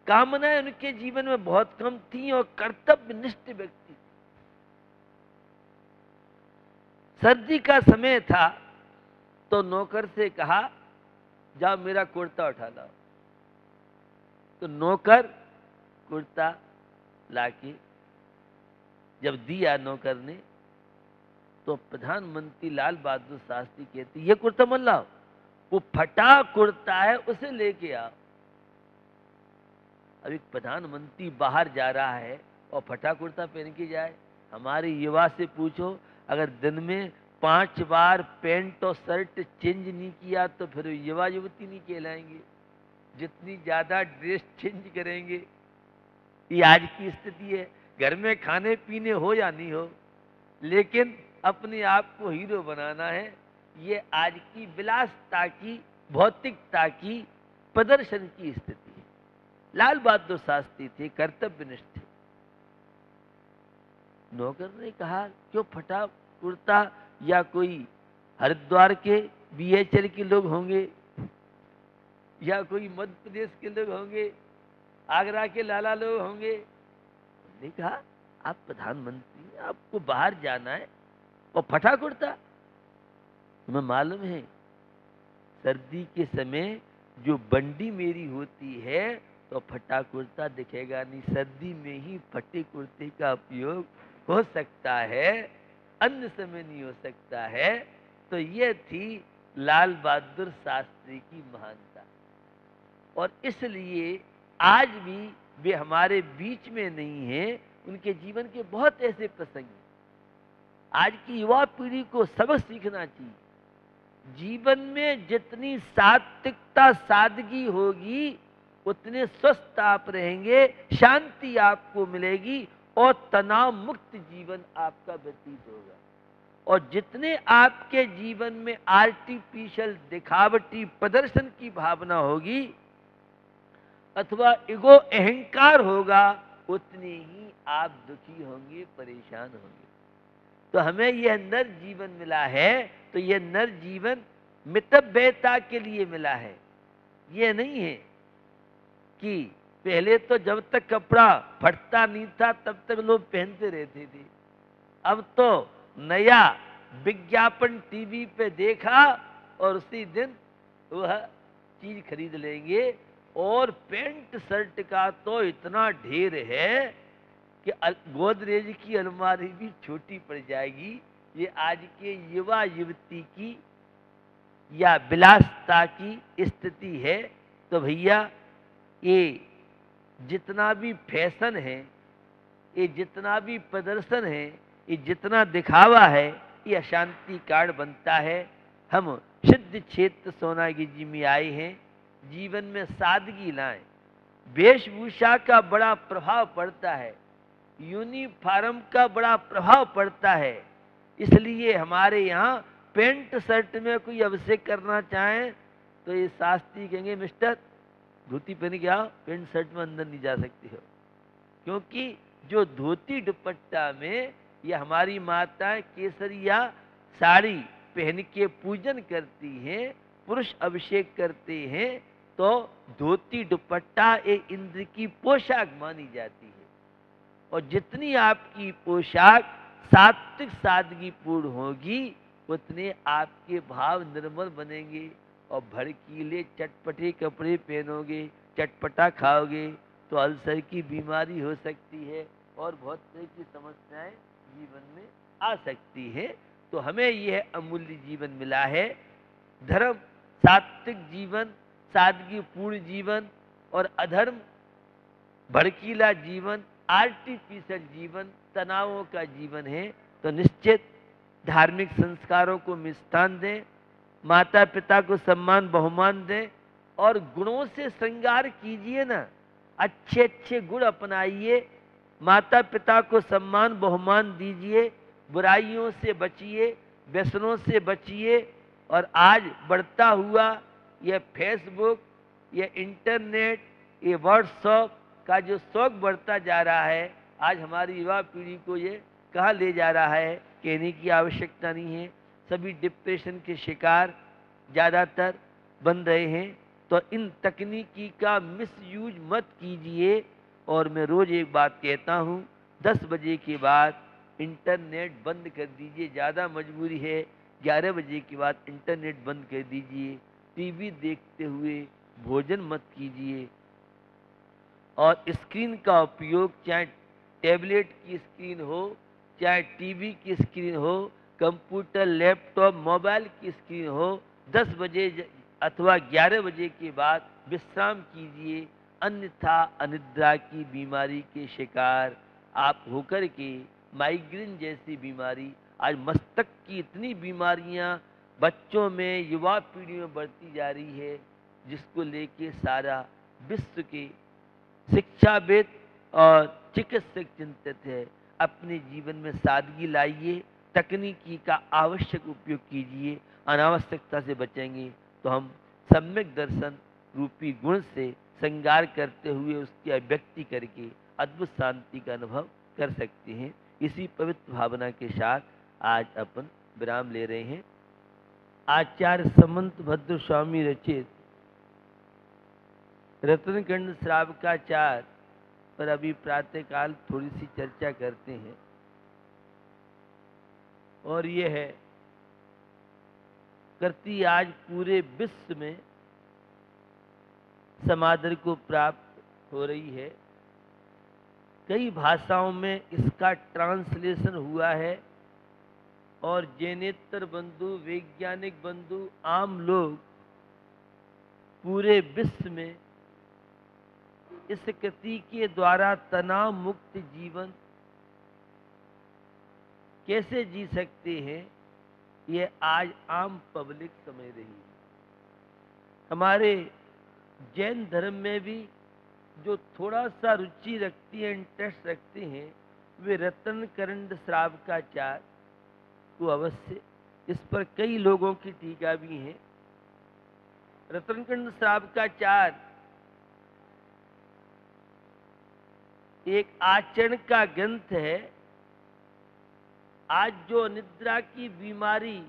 कामनाएं उनके जीवन में बहुत कम थी और कर्तव्यनिष्ठ व्यक्ति। सर्दी का समय था तो नौकर से कहा जाओ मेरा कुर्ता उठा लाओ। तो नौकर कुर्ता लाके जब दिया नौकर ने, तो प्रधानमंत्री लाल बहादुर शास्त्री कहते ये कुर्ता मत लाओ, वो फटा कुर्ता है उसे लेके आओ। अभी प्रधानमंत्री बाहर जा रहा है और फटा कुर्ता पहन के जाए। हमारे युवा से पूछो, अगर दिन में 5 बार पैंट और शर्ट चेंज नहीं किया तो फिर युवा युवती नहीं कहलाएंगे। जितनी ज्यादा ड्रेस चेंज करेंगे, ये आज की स्थिति है। घर में खाने पीने हो या नहीं हो, लेकिन अपने आप को हीरो बनाना है। ये आज की विलासता की, भौतिकता की, प्रदर्शन की स्थिति है। लाल बहादुर शास्त्री थे, कर्तव्यनिष्ठ थे। नौकर ने कहा क्यों फटा कुर्ता, या कोई हरिद्वार के बीएचएल के लोग होंगे, या कोई मध्य प्रदेश के लोग होंगे, आगरा के लाला लोग होंगे। उन्होंने कहा आप प्रधानमंत्री, आपको बाहर जाना है और फटा कुर्ता। तुम्हें मालूम है सर्दी के समय जो बंडी मेरी होती है तो फटा कुर्ता दिखेगा नहीं, सर्दी में ही फटे कुर्ते का उपयोग हो सकता है, अन्य समय नहीं हो सकता है। तो यह थी लाल बहादुर शास्त्री की महानता। और इसलिए आज भी वे हमारे बीच में नहीं हैं। उनके जीवन के बहुत ऐसे प्रसंग हैं। आज की युवा पीढ़ी को सबक सीखना चाहिए। जीवन में जितनी सात्विकता, सादगी होगी, उतने स्वस्थ आप रहेंगे, शांति आपको मिलेगी और तनाव मुक्त जीवन आपका व्यतीत होगा। और जितने आपके जीवन में आर्टिफिशियल, दिखावटी प्रदर्शन की भावना होगी अथवा ईगो, अहंकार होगा, उतने ही आप दुखी होंगे, परेशान होंगे। तो हमें यह नर जीवन मिला है, तो यह नर जीवन मितव्ययता के लिए मिला है। यह नहीं है कि पहले तो जब तक कपड़ा फटता नहीं था तब तक लोग पहनते रहते थे। अब तो नया विज्ञापन टीवी पे देखा और उसी दिन वह चीज खरीद लेंगे। और पैंट शर्ट का तो इतना ढेर है कि गोदरेज की अलमारी भी छोटी पड़ जाएगी। ये आज के युवा युवती की या विलासता की स्थिति है। तो भैया ये जितना भी फैशन है, ये जितना भी प्रदर्शन है, ये जितना दिखावा है, ये अशांति कारण बनता है। हम सिद्ध क्षेत्र सोनागिरी जी में आए हैं, जीवन में सादगी लाएं। वेशभूषा का बड़ा प्रभाव पड़ता है, यूनिफॉर्म का बड़ा प्रभाव पड़ता है। इसलिए हमारे यहाँ पैंट शर्ट में कोई अभिषेक करना चाहे तो ये शास्त्री कहेंगे मिस्टर धोती पहन के आओ, पैंट शर्ट में अंदर नहीं जा सकती हो। क्योंकि जो धोती दुपट्टा में ये हमारी माताएं केसरिया साड़ी पहन के पूजन करती हैं, पुरुष अभिषेक करते हैं, तो धोती दुपट्टा एक इंद्र की पोशाक मानी जाती है। और जितनी आपकी पोशाक सात्विक सादगी पूर्ण होगी, उतने आपके भाव निर्मल बनेंगे। और भड़कीले चटपटे कपड़े पहनोगे, चटपटा खाओगे तो अल्सर की बीमारी हो सकती है और बहुत तरह की समस्याएं जीवन में आ सकती है। तो हमें यह अमूल्य जीवन मिला है, धर्म, सात्विक जीवन, सादगी पूर्ण जीवन, और अधर्म, भड़कीला जीवन, आर्टिफिशियल जीवन, तनावों का जीवन है। तो निश्चित धार्मिक संस्कारों को स्थान दें, माता पिता को सम्मान बहुमान दें और गुणों से श्रृंगार कीजिए ना, अच्छे अच्छे गुण अपनाइए, माता पिता को सम्मान बहुमान दीजिए, बुराइयों से बचिए, व्यसनों से बचिए। और आज बढ़ता हुआ यह फेसबुक, यह इंटरनेट, ये व्हाट्सएप का जो शौक बढ़ता जा रहा है, आज हमारी युवा पीढ़ी को ये कहाँ ले जा रहा है, कहने की आवश्यकता नहीं है। सभी डिप्रेशन के शिकार ज़्यादातर बन रहे हैं। तो इन तकनीकी का मिसयूज मत कीजिए। और मैं रोज एक बात कहता हूँ, 10 बजे के बाद इंटरनेट बंद कर दीजिए। ज़्यादा मजबूरी है 11 बजे के बाद इंटरनेट बंद कर दीजिए। टीवी देखते हुए भोजन मत कीजिए। और स्क्रीन का उपयोग चाहे टैबलेट की स्क्रीन हो, चाहे टीवी की स्क्रीन हो, कंप्यूटर, लैपटॉप, मोबाइल की स्क्रीन हो, 10 बजे अथवा 11 बजे के बाद विश्राम कीजिए। अन्यथा अनिद्रा की बीमारी के शिकार आप होकर के माइग्रेन जैसी बीमारी, आज मस्तक की इतनी बीमारियां बच्चों में, युवा पीढ़ी में बढ़ती जा रही है, जिसको लेके सारा विश्व के शिक्षाविद और चिकित्सक चिंतित है। अपने जीवन में सादगी लाइए, तकनीकी का आवश्यक उपयोग कीजिए। अनावश्यकता से बचेंगे तो हम सम्यक दर्शन रूपी गुण से श्रृंगार करते हुए उसकी अभिव्यक्ति करके अद्भुत शांति का अनुभव कर सकते हैं। इसी पवित्र भावना के साथ आज अपन विराम ले रहे हैं। आचार्य समंत भद्र स्वामी रचित रत्नखंड श्रावकाचार पर अभी प्रातःकाल थोड़ी सी चर्चा करते हैं। और ये है, कृति आज पूरे विश्व में समादर को प्राप्त हो रही है। कई भाषाओं में इसका ट्रांसलेशन हुआ है और जैनेतर बंधु, वैज्ञानिक बंधु, आम लोग पूरे विश्व में इस कृति के द्वारा तनाव मुक्त जीवन कैसे जी सकते हैं, ये आज आम पब्लिक समझ रही है। हमारे जैन धर्म में भी जो थोड़ा सा रुचि रखती है, इंटरेस्ट रखते हैं, वे रत्नखंड श्रावकाचार को अवश्य, इस पर कई लोगों की टीका भी है। रत्नखंड श्रावकाचार एक आचरण का ग्रंथ है। आज जो निद्रा की बीमारी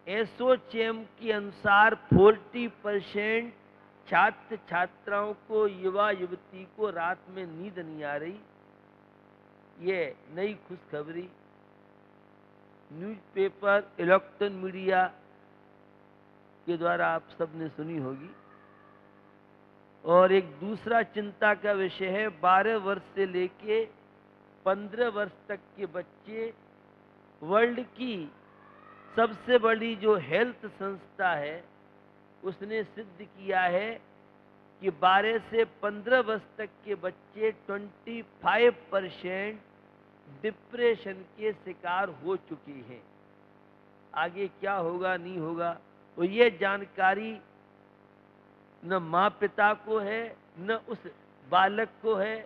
एसोचैम के अनुसार 40% छात्र छात्राओं को, युवा युवती को रात में नींद नहीं आ रही, ये नई खुशखबरी न्यूज़पेपर, इलेक्ट्रॉनिक मीडिया के द्वारा आप सबने सुनी होगी। और एक दूसरा चिंता का विषय है, 12 वर्ष से लेके 15 वर्ष तक के बच्चे, वर्ल्ड की सबसे बड़ी जो हेल्थ संस्था है उसने सिद्ध किया है कि 12 से 15 वर्ष तक के बच्चे 25% डिप्रेशन के शिकार हो चुके हैं। आगे क्या होगा नहीं होगा, वो ये जानकारी न माँ पिता को है न उस बालक को है।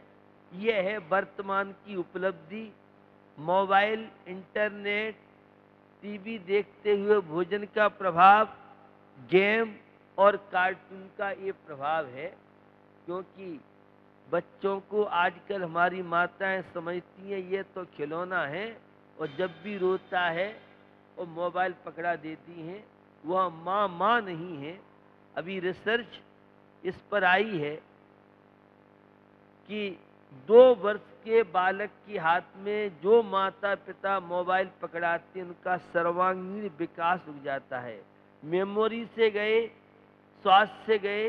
ये है वर्तमान की उपलब्धि। मोबाइल, इंटरनेट, टीवी देखते हुए भोजन का प्रभाव, गेम और कार्टून का ये प्रभाव है। क्योंकि बच्चों को आजकल हमारी माताएं समझती हैं ये तो खिलौना है, और जब भी रोता है वो मोबाइल पकड़ा देती हैं। वह माँ नहीं है। अभी रिसर्च इस पर आई है कि 2 वर्ष के बालक के हाथ में जो माता पिता मोबाइल पकड़ाते हैं उनका सर्वांगीण विकास रुक जाता है। मेमोरी से गए, स्वास्थ्य से गए,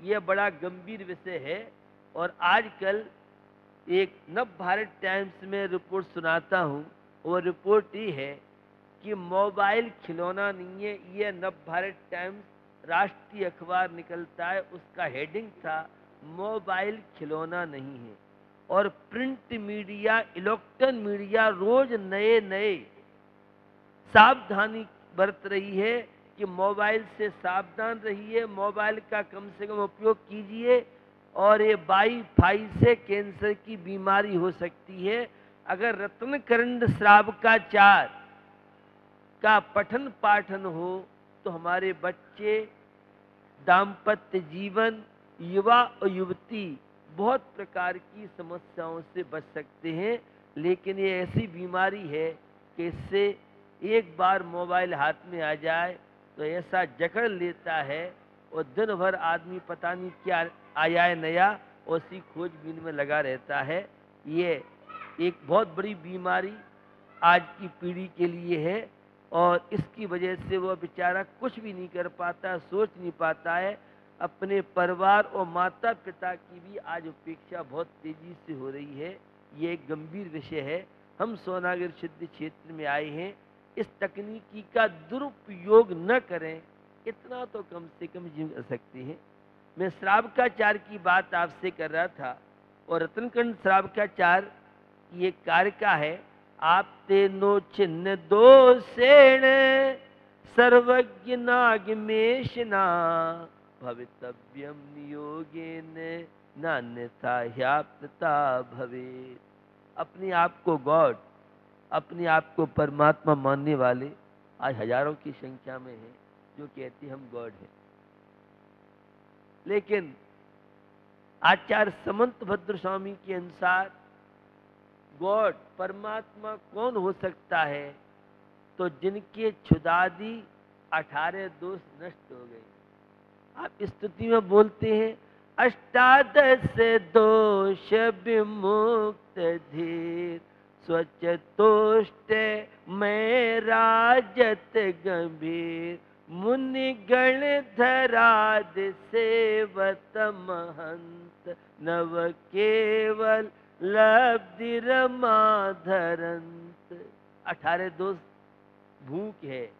यह बड़ा गंभीर विषय है। और आजकल एक नव भारत टाइम्स में रिपोर्ट सुनाता हूँ, वो रिपोर्ट ये है कि मोबाइल खिलौना नहीं है। यह नव भारत टाइम्स राष्ट्रीय अखबार निकलता है, उसका हेडिंग था मोबाइल खिलौना नहीं है। और प्रिंट मीडिया, इलेक्ट्रॉनिक मीडिया रोज नए नए सावधानी बरत रही है कि मोबाइल से सावधान रहिए, मोबाइल का कम से कम उपयोग कीजिए, और ये वाईफाई से कैंसर की बीमारी हो सकती है। अगर रत्नखंड श्रावकाचार का पठन पाठन हो तो हमारे बच्चे, दाम्पत्य जीवन, युवा और युवती बहुत प्रकार की समस्याओं से बच सकते हैं। लेकिन ये ऐसी बीमारी है कि इससे एक बार मोबाइल हाथ में आ जाए तो ऐसा जकड़ लेता है और दिन भर आदमी पता नहीं क्या आया है नया, उसी खोजबीन में लगा रहता है। ये एक बहुत बड़ी बीमारी आज की पीढ़ी के लिए है, और इसकी वजह से वो बेचारा कुछ भी नहीं कर पाता, सोच नहीं पाता है। अपने परिवार और माता पिता की भी आज उपेक्षा बहुत तेजी से हो रही है। ये एक गंभीर विषय है। हम सोनागिर सिद्ध क्षेत्र में आए हैं, इस तकनीकी का दुरुपयोग न करें, इतना तो कम से कम जीव कर सकते हैं। मैं श्रावकाचार की बात आपसे कर रहा था, और रत्नकंड श्रावकाचार ये कार्य का है। आप तेनो छिन्न दोषेण सर्वज्ञ नागमेशना भवितव्यम नियोगेन नान्यथा ह्याप्तता भवेत्। अपने आप को गॉड, अपने आप को परमात्मा मानने वाले आज हजारों की संख्या में हैं, जो कहते हम गॉड हैं। लेकिन आचार्य समंत भद्र स्वामी के अनुसार गॉड परमात्मा कौन हो सकता है? तो जिनके क्षुदादि 18 दोष नष्ट हो गए। आप स्तुति में बोलते हैं, अष्टादश दोष विमुक्त धीर स्वचतुष्ट मैं राजत गंभीर मुनि गण धराद सेवत महंत नव केवल लब्धि रमाधरंत। 18 दोष भूख है,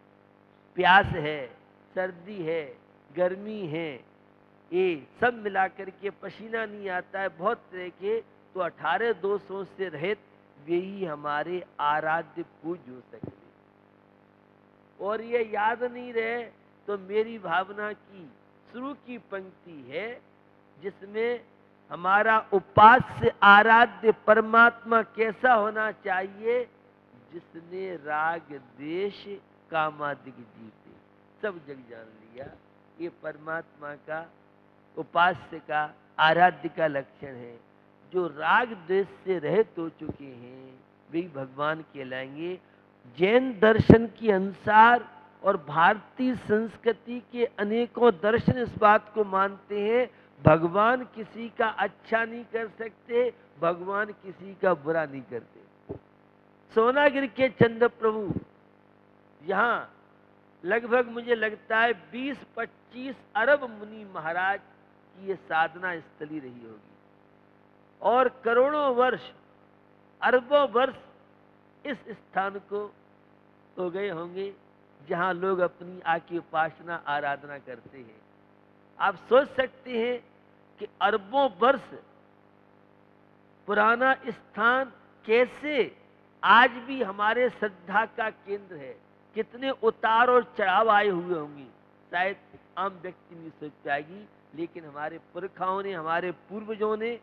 प्यास है, सर्दी है, गर्मी है, ये सब मिलाकर के पसीना नहीं आता है, बहुत तरह के। तो 18 दोषों से रहित वे ही हमारे आराध्य पूज्य हो सकते। और ये याद नहीं रहे तो मेरी भावना की शुरू की पंक्ति है, जिसमें हमारा उपास्य आराध्य परमात्मा कैसा होना चाहिए? जिसने राग देश कामादिक जीते सब जग जान लिया। ये परमात्मा का उपास्य का आराध्य का लक्षण है। जो राग द्वेष से रहित हो चुके हैं वे भगवान कहलाएंगे। जैन दर्शन के अनुसार और भारतीय संस्कृति के अनेकों दर्शन इस बात को मानते हैं, भगवान किसी का अच्छा नहीं कर सकते, भगवान किसी का बुरा नहीं करते। सोनागिर के चंद्र प्रभु यहाँ लगभग मुझे लगता है 20-25 अरब मुनि महाराज की ये साधना स्थली रही होगी, और करोड़ों वर्ष, अरबों वर्ष इस स्थान को हो गए होंगे जहां लोग अपनी आकी उपासना आराधना करते हैं। आप सोच सकते हैं कि अरबों वर्ष पुराना स्थान कैसे आज भी हमारे श्रद्धा का केंद्र है। कितने उतार और चढ़ाव आए हुए होंगे, शायद आम व्यक्ति नहीं सोच पाएगी, लेकिन हमारे पुरखाओं ने, हमारे पूर्वजों ने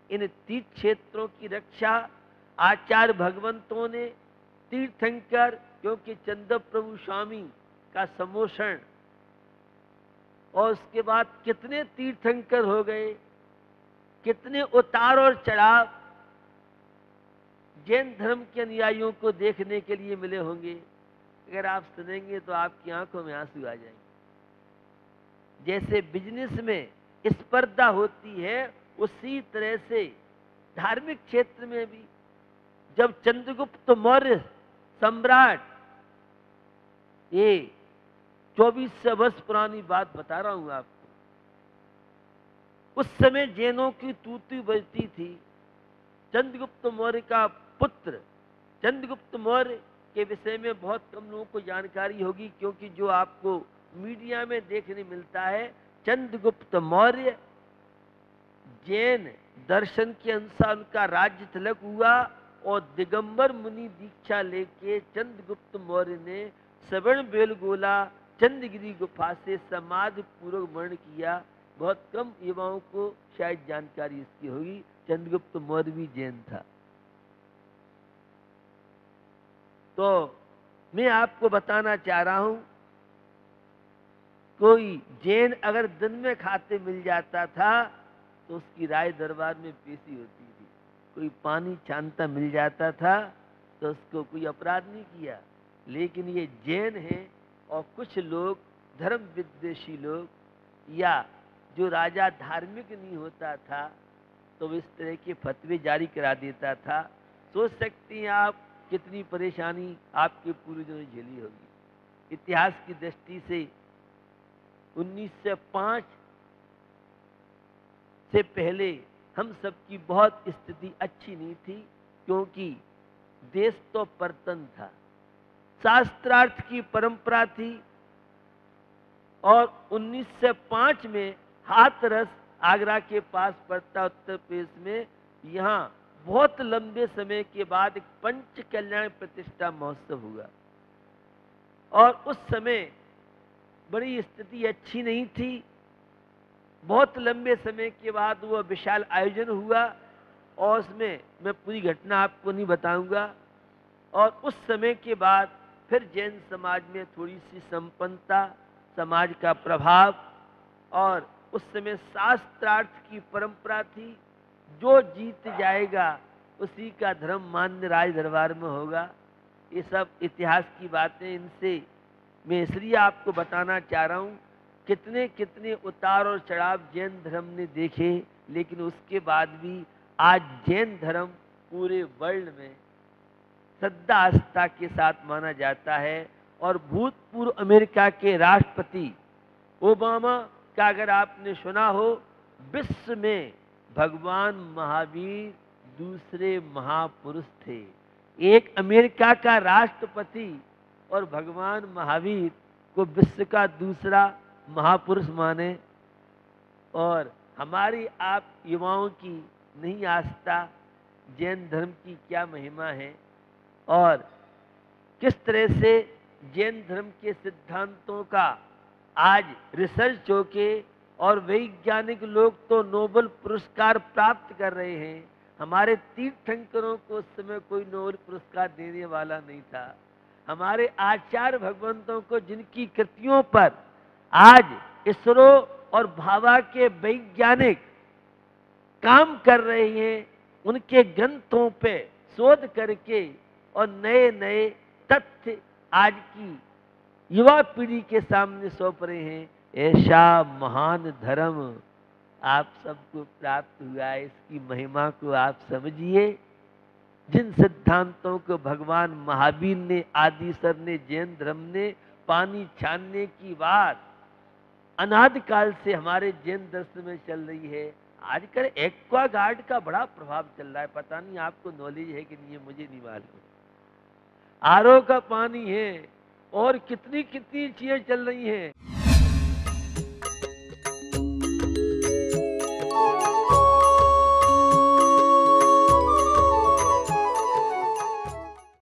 इन तीर्थ क्षेत्रों की रक्षा, आचार्य भगवंतों ने, तीर्थंकर, क्योंकि चंद्र प्रभु स्वामी का समोषण, और उसके बाद कितने तीर्थंकर हो गए, कितने उतार और चढ़ाव जैन धर्म के अनुयायियों को देखने के लिए मिले होंगे। अगर आप सुनेंगे तो आपकी आंखों में आंसू आ जाएंगे। जैसे बिजनेस में स्पर्धा होती है, उसी तरह से धार्मिक क्षेत्र में भी जब चंद्रगुप्त मौर्य सम्राट, ये 2400 वर्ष पुरानी बात बता रहा हूं आपको, उस समय जैनों की तूती बजती थी। चंद्रगुप्त मौर्य का पुत्र, चंद्रगुप्त मौर्य के विषय में बहुत कम लोगों को जानकारी होगी, क्योंकि जो आपको मीडिया में देखने मिलता है, चंद्रगुप्त मौर्य जैन दर्शन के अनुसार उनका राज्य तिलक हुआ, और दिगंबर मुनि दीक्षा लेके चंद्रगुप्त मौर्य ने श्रवण बेलगोला चंद्रगिरी गुफा से समाधि पूर्वक मरण किया। बहुत कम युवाओं को शायद जानकारी इसकी होगी। चंद्रगुप्त मौर्य भी जैन था। तो मैं आपको बताना चाह रहा हूं, कोई जैन अगर दिन में खाते मिल जाता था तो उसकी राय दरबार में पेशी होती थी। कोई पानी छानता मिल जाता था तो उसको कोई अपराध नहीं किया। लेकिन ये जैन हैं, और कुछ लोग धर्म विद्वेषी लोग या जो राजा धार्मिक नहीं होता था तो वो इस तरह के फतवे जारी करा देता था। सोच सकते हैं आप कितनी परेशानी आपके पूर्वजों ने झेली होगी। इतिहास की दृष्टि से 1905 से पहले हम सबकी बहुत स्थिति अच्छी नहीं थी, क्योंकि देश तो परतन था, शास्त्रार्थ की परंपरा थी। और 1905 में हाथरस आगरा के पास पड़ता उत्तर प्रदेश में, यहाँ बहुत लंबे समय के बाद एक पंच कल्याण प्रतिष्ठा महोत्सव हुआ। और उस समय बड़ी स्थिति अच्छी नहीं थी। बहुत लंबे समय के बाद वह विशाल आयोजन हुआ और उसमें मैं पूरी घटना आपको नहीं बताऊंगा। और उस समय के बाद फिर जैन समाज में थोड़ी सी संपन्नता, समाज का प्रभाव, और उस समय शास्त्रार्थ की परंपरा थी, जो जीत जाएगा उसी का धर्म मान्य राज दरबार में होगा। ये सब इतिहास की बातें, इनसे मैं इसलिए आपको बताना चाह रहा हूँ कितने कितने उतार और चढ़ाव जैन धर्म ने देखे, लेकिन उसके बाद भी आज जैन धर्म पूरे वर्ल्ड में श्रद्धा आस्था के साथ माना जाता है। और भूतपूर्व अमेरिका के राष्ट्रपति ओबामा का अगर आपने सुना हो, विश्व में भगवान महावीर दूसरे महापुरुष थे। एक अमेरिका का राष्ट्रपति और भगवान महावीर को विश्व का दूसरा महापुरुष माने। और हमारी आप युवाओं की नहीं आस्था जैन धर्म की क्या महिमा है, और किस तरह से जैन धर्म के सिद्धांतों का आज रिसर्च होके और वैज्ञानिक लोग तो नोबेल पुरस्कार प्राप्त कर रहे हैं। हमारे तीर्थंकरों को उस समय कोई नोबेल पुरस्कार देने वाला नहीं था। हमारे आचार्य भगवंतों को, जिनकी कृतियों पर आज इसरो और भाभा के वैज्ञानिक काम कर रहे हैं, उनके ग्रंथों पे शोध करके और नए नए तथ्य आज की युवा पीढ़ी के सामने सौंप रहे हैं। ऐसा महान धर्म आप सबको प्राप्त हुआ है, इसकी महिमा को आप समझिए। जिन सिद्धांतों को भगवान महावीर ने, आदिसर ने, जैन धर्म ने पानी छानने की बात अनादिकाल से हमारे जैन दर्शन में चल रही है। आजकल एक्वा गार्ड का बड़ा प्रभाव चल रहा है, पता नहीं आपको नॉलेज है कि नहीं है, मुझे नहीं मालूम। आरओ का पानी है और कितनी कितनी चीजें चल रही हैं।